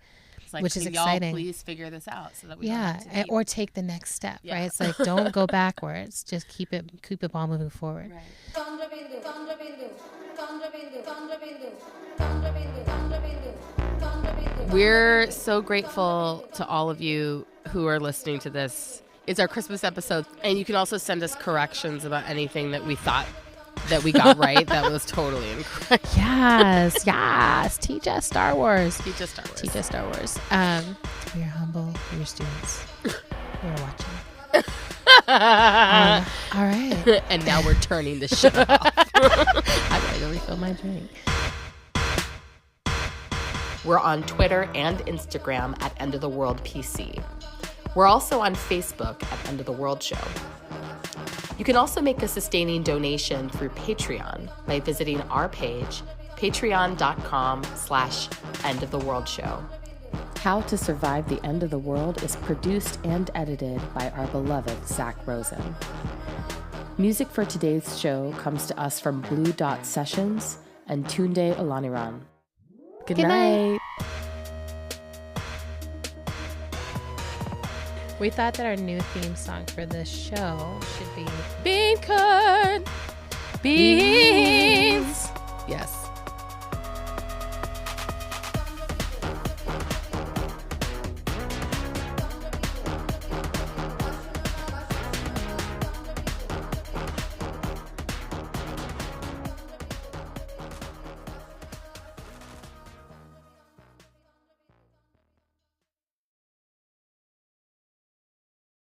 Like, which is exciting. Please figure this out so that we don't have to or take the next step, right? It's like, don't go backwards, just keep it all moving forward. We're so grateful to all of you who are listening to this. It's our Christmas episode, and you can also send us corrections about anything that we thought that we got right. That was totally incorrect. Yes. Teach us Star Wars. We are humble. We're students. We're watching. All right. And now we're turning the shit off. I gotta go refill my drink. We're on Twitter and Instagram at End of the World PC. We're also on Facebook at End of the World Show. You can also make a sustaining donation through Patreon by visiting our page, patreon.com/endoftheworldshow. How to Survive the End of the World is produced and edited by our beloved Zach Rosen. Music for today's show comes to us from Blue Dot Sessions and Tunde Olaniran. Good night. We thought that our new theme song for this show should be Bean Curd. Bean